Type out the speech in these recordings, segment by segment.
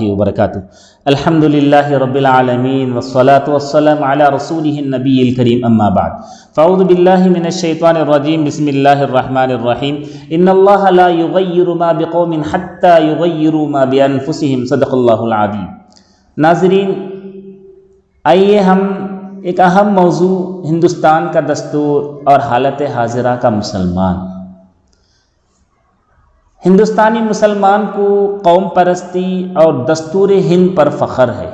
وبرکاتہ الحمدللہ رب العالمین والصلاة والسلام علی رسولہ النبی الکریم اما بعد فاعوذ باللہ من الشیطان الرجیم بسم اللہ الرحمن الرحیم ان اللہ لا یغیر ما بقوم حتی یغیروا ما بانفسہم صدق اللہ العظیم۔ ناظرین، آئیے ہم ایک اہم موضوع ہندوستان کا دستور اور حالت حاضرہ کا مسلمان۔ ہندوستانی مسلمان کو قوم پرستی اور دستور ہند پر فخر ہے۔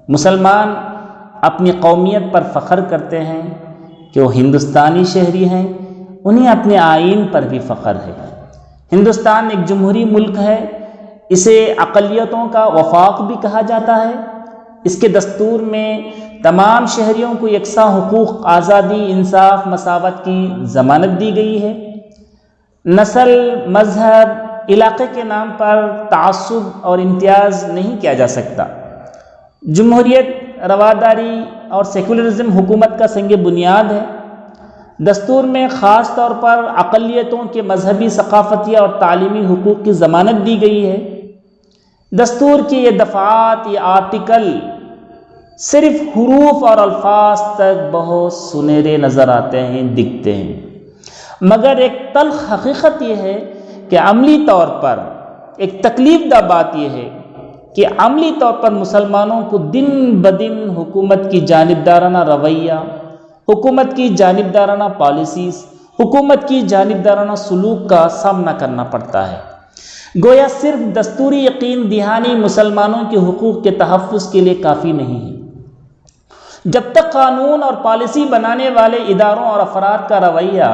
مسلمان اپنی قومیت پر فخر کرتے ہیں کہ وہ ہندوستانی شہری ہیں، انہیں اپنے آئین پر بھی فخر ہے۔ ہندوستان ایک جمہوری ملک ہے، اسے اقلیتوں کا وفاق بھی کہا جاتا ہے۔ اس کے دستور میں تمام شہریوں کو یکساں حقوق، آزادی، انصاف، مساوات کی ضمانت دی گئی ہے۔ نسل، مذہب، علاقے کے نام پر تعصب اور امتیاز نہیں کیا جا سکتا۔ جمہوریت، رواداری اور سیکولرزم حکومت کا سنگ بنیاد ہے۔ دستور میں خاص طور پر اقلیتوں کے مذہبی، ثقافتی اور تعلیمی حقوق کی ضمانت دی گئی ہے۔ دستور کے یہ دفعات، یہ آرٹیکل صرف حروف اور الفاظ تک بہت سنہرے نظر آتے ہیں، دکھتے ہیں، مگر ایک تلخ حقیقت یہ ہے کہ عملی طور پر ایک تکلیف دہ بات یہ ہے کہ عملی طور پر مسلمانوں کو دن بدن حکومت کی جانبدارانہ رویہ، حکومت کی جانبدارانہ پالیسیز، حکومت کی جانبدارانہ سلوک کا سامنا کرنا پڑتا ہے۔ گویا صرف دستوری یقین دہانی مسلمانوں کے حقوق کے تحفظ کے لیے کافی نہیں ہے۔ جب تک قانون اور پالیسی بنانے والے اداروں اور افراد کا رویہ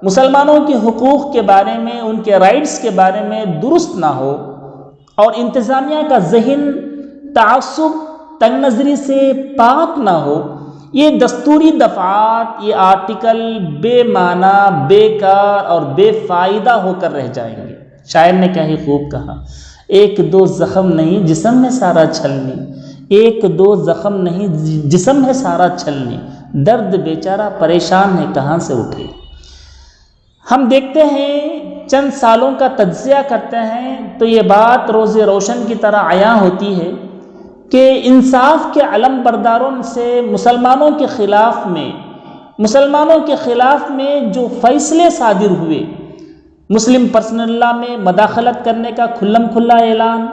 مسلمانوں کے حقوق کے بارے میں، ان کے رائٹس کے بارے میں درست نہ ہو اور انتظامیہ کا ذہن تعصب، تنگ نظری سے پاک نہ ہو، یہ دستوری دفعات، یہ آرٹیکل بے معنی، بیکار اور بے فائدہ ہو کر رہ جائیں گے۔ شاعر نے کیا ہی خوب کہا، ایک دو زخم نہیں جسم ہے سارا چھلنی، ایک دو زخم نہیں جسم ہے سارا چھلنی، درد بیچارہ پریشان ہے کہاں سے اٹھے۔ ہم دیکھتے ہیں، چند سالوں کا تجزیہ کرتے ہیں تو یہ بات روز روشن کی طرح عیاں ہوتی ہے کہ انصاف کے علم برداروں سے مسلمانوں کے خلاف میں جو فیصلے صادر ہوئے، مسلم پرسنل لا میں مداخلت کرنے کا کھلم کھلا اعلان،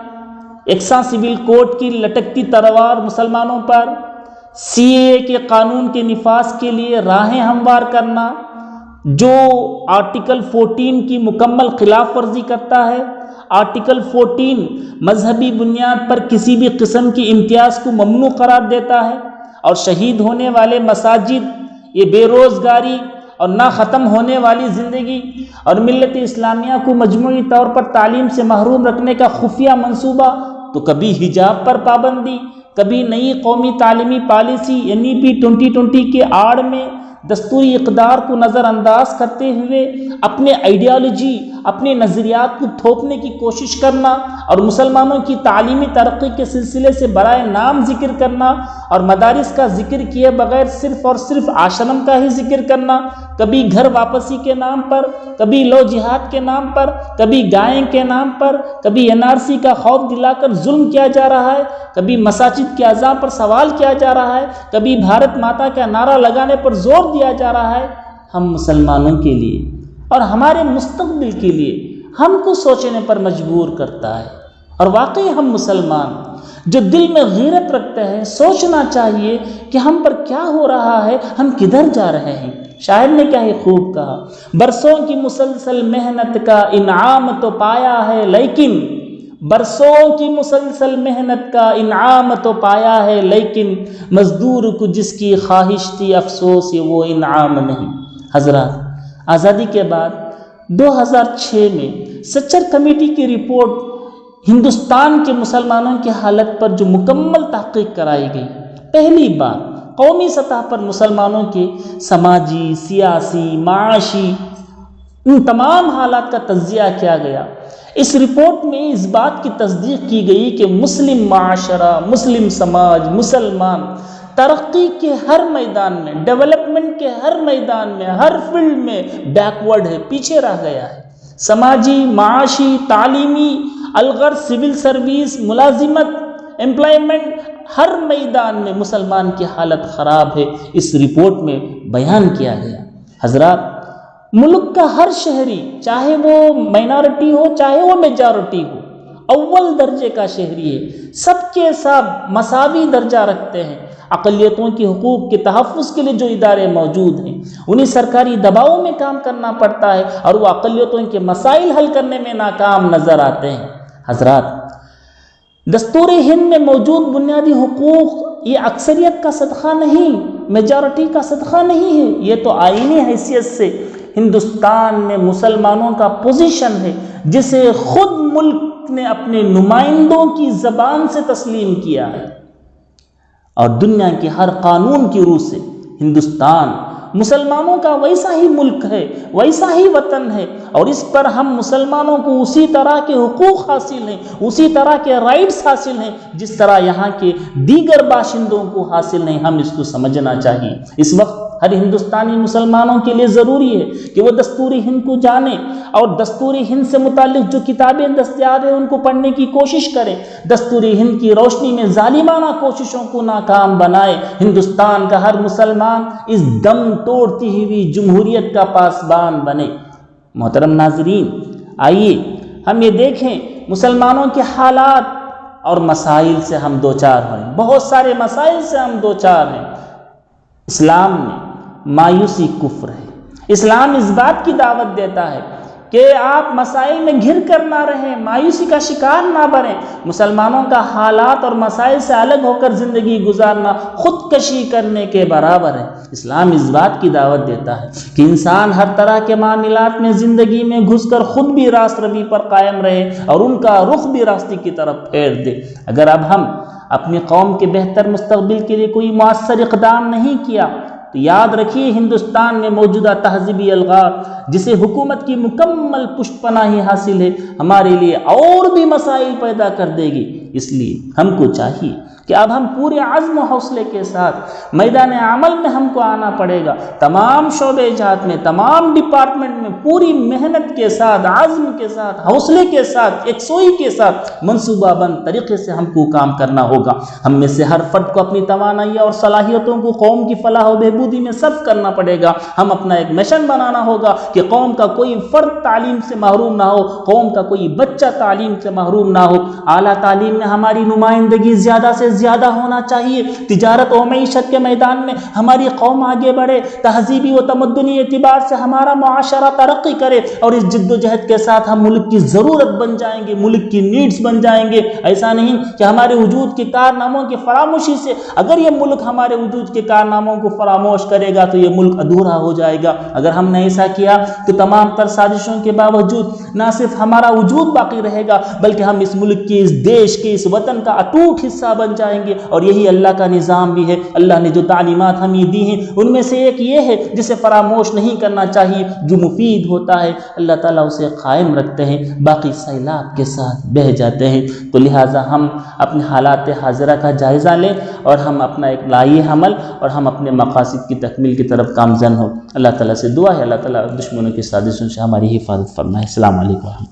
یکساں سول کوڈ کی لٹکتی تلوار مسلمانوں پر، سی اے کے قانون کے نفاذ کے لیے راہیں ہموار کرنا، جو آرٹیکل 14 کی مکمل خلاف ورزی کرتا ہے۔ آرٹیکل 14 مذہبی بنیاد پر کسی بھی قسم کی امتیاز کو ممنوع قرار دیتا ہے، اور شہید ہونے والے مساجد، یہ بے روزگاری اور نہ ختم ہونے والی زندگی اور ملت اسلامیہ کو مجموعی طور پر تعلیم سے محروم رکھنے کا خفیہ منصوبہ، تو کبھی حجاب پر پابندی، کبھی نئی قومی تعلیمی پالیسی NEP 2020 کے آڑ میں دستوری اقدار کو نظر انداز کرتے ہوئے اپنے آئیڈیالوجی، اپنے نظریات کو تھوپنے کی کوشش کرنا، اور مسلمانوں کی تعلیمی ترقی کے سلسلے سے برائے نام ذکر کرنا، اور مدارس کا ذکر کیے بغیر صرف اور صرف آشرم کا ہی ذکر کرنا، کبھی گھر واپسی کے نام پر، کبھی لو جہاد کے نام پر، کبھی گائیں کے نام پر، کبھی NRC کا خوف دلا کر ظلم کیا جا رہا ہے، کبھی مساجد کے اذان پر سوال کیا جا رہا ہے، کبھی بھارت ماتا کا نعرہ لگانے پر زور دیا جا رہا ہے۔ ہم مسلمانوں کے لیے اور ہمارے مستقبل کے لیے ہم کو سوچنے پر مجبور کرتا ہے، اور واقعی ہم مسلمان جو دل میں غیرت رکھتے ہیں، سوچنا چاہیے کہ ہم پر کیا ہو رہا ہے، ہم کدھر جا رہے ہیں۔ شاعر نے کیا ہی خوب کہا، برسوں کی مسلسل محنت کا انعام تو پایا ہے، لیکن برسوں کی مسلسل محنت کا انعام تو پایا ہے، لیکن مزدور کو جس کی خواہش تھی افسوس یہ وہ انعام نہیں۔ حضرات، آزادی کے بعد 2006 میں سچر کمیٹی کی رپورٹ ہندوستان کے مسلمانوں کی حالت پر جو مکمل تحقیق کرائی گئی، پہلی بار قومی سطح پر مسلمانوں کے سماجی، سیاسی، معاشی ان تمام حالات کا تجزیہ کیا گیا۔ اس رپورٹ میں اس بات کی تصدیق کی گئی کہ مسلم معاشرہ، مسلم سماج، مسلمان ترقی کے ہر میدان میں، ڈیولپمنٹ کے ہر میدان میں، ہر فیلڈ میں بیکورڈ ہے، پیچھے رہ گیا ہے۔ سماجی، معاشی، تعلیمی الغرض سول سروس، ملازمت، امپلائمنٹ، ہر میدان میں مسلمان کی حالت خراب ہے، اس رپورٹ میں بیان کیا گیا۔ حضرات، ملک کا ہر شہری، چاہے وہ مائنارٹی ہو چاہے وہ میجارٹی ہو، اول درجے کا شہری ہے، سب کے ساتھ مساوی درجہ رکھتے ہیں۔ اقلیتوں کے حقوق کے تحفظ کے لیے جو ادارے موجود ہیں، انہیں سرکاری دباؤ میں کام کرنا پڑتا ہے اور وہ اقلیتوں کے مسائل حل کرنے میں ناکام نظر آتے ہیں۔ حضرات، دستور ہند میں موجود بنیادی حقوق یہ اکثریت کا صدقہ نہیں، میجارٹی کا صدقہ نہیں ہے، یہ تو آئینی حیثیت سے ہندوستان میں مسلمانوں کا پوزیشن ہے، جسے خود ملک نے اپنے نمائندوں کی زبان سے تسلیم کیا ہے، اور دنیا کے ہر قانون کی روح سے ہندوستان مسلمانوں کا ویسا ہی ملک ہے، ویسا ہی وطن ہے، اور اس پر ہم مسلمانوں کو اسی طرح کے حقوق حاصل ہیں، اسی طرح کے رائٹس حاصل ہیں جس طرح یہاں کے دیگر باشندوں کو حاصل ہیں۔ ہم اس کو سمجھنا چاہیے۔ اس وقت ہر ہندوستانی مسلمانوں کے لیے ضروری ہے کہ وہ دستوری ہند کو جانیں اور دستوری ہند سے متعلق جو کتابیں دستیاب ہیں ان کو پڑھنے کی کوشش کریں، دستوری ہند کی روشنی میں ظالمانہ کوششوں کو ناکام بنائے، ہندوستان کا ہر مسلمان اس دم توڑتی ہوئی جمہوریت کا پاسبان بنے۔ محترم ناظرین، آئیے ہم یہ دیکھیں مسلمانوں کے حالات اور مسائل سے ہم دوچار ہیں، بہت سارے مسائل سے ہم دوچار ہیں۔ اسلام میں مایوسی کفر ہے۔ اسلام اس بات کی دعوت دیتا ہے کہ آپ مسائل میں گھر کر نہ رہیں، مایوسی کا شکار نہ بنیں۔ مسلمانوں کا حالات اور مسائل سے الگ ہو کر زندگی گزارنا خودکشی کرنے کے برابر ہے۔ اسلام اس بات کی دعوت دیتا ہے کہ انسان ہر طرح کے معاملات میں زندگی میں گھس کر خود بھی راست روی پر قائم رہے اور ان کا رخ بھی راستے کی طرف پھیر دے۔ اگر اب ہم اپنی قوم کے بہتر مستقبل کے لیے کوئی مؤثر اقدام نہیں کیا تو یاد رکھیے ہندوستان میں موجودہ تہذیبی الغار جسے حکومت کی مکمل پشت پناہی حاصل ہے ہمارے لیے اور بھی مسائل پیدا کر دے گی۔ اس لیے ہم کو چاہیے کہ اب ہم پورے عزم و حوصلے کے ساتھ میدان عمل میں ہم کو آنا پڑے گا، تمام شعبے جات میں، تمام ڈپارٹمنٹ میں پوری محنت کے ساتھ، عزم کے ساتھ، حوصلے کے ساتھ، یکسوئی کے ساتھ منصوبہ بند طریقے سے ہم کو کام کرنا ہوگا۔ ہم میں سے ہر فرد کو اپنی توانائی اور صلاحیتوں کو قوم کی فلاح و بہبودی میں صرف کرنا پڑے گا۔ ہم اپنا ایک مشن بنانا ہوگا کہ قوم کا کوئی فرد تعلیم سے محروم نہ ہو، قوم کا کوئی بچہ تعلیم سے محروم نہ ہو۔ اعلیٰ تعلیم میں ہماری نمائندگی زیادہ سے زیادہ ہونا چاہیے۔ تجارت و معیشت کے میدان میں ہماری قوم آگے بڑھے، تہذیبی و تمدنی اعتبار سے ہمارا معاشرہ ترقی کرے، اور اس جد و جہد کے ساتھ ہم ملک کی ضرورت بن جائیں گے، ملک کی نیڈز بن جائیں گے۔ ایسا نہیں کہ ہمارے وجود کے کارناموں کی فراموشی سے اگر یہ ملک ہمارے وجود کے کارناموں کو فراموش کرے گا تو یہ ملک ادھورا ہو جائے گا۔ اگر ہم نے ایسا کیا تو تمام تر سازشوں کے باوجود نہ صرف ہمارا وجود باقی رہے گا بلکہ ہم اس ملک کی، اس دیش کے، اس وطن کا اٹوٹ حصہ بن جائیں گے، اور یہی اللہ کا نظام بھی ہے۔ اللہ نے جو تعلیمات ہمیں دی ہیں ان میں سے ایک یہ ہے جسے فراموش نہیں کرنا چاہیے، جو مفید ہوتا ہے اللہ تعالیٰ اسے قائم رکھتے ہیں، باقی سیلاب کے ساتھ بہہ جاتے ہیں۔ تو لہٰذا ہم اپنے حالات حاضرہ کا جائزہ لیں اور ہم اپنا ایک لائحہ عمل اور ہم اپنے مقاصد کی تکمیل کی طرف گامزن ہو۔ اللہ تعالیٰ سے دعا ہے اللہ تعالیٰ دشمنوں کی سازشوں سے ہماری حفاظت فرمائے۔ السلام علیکم۔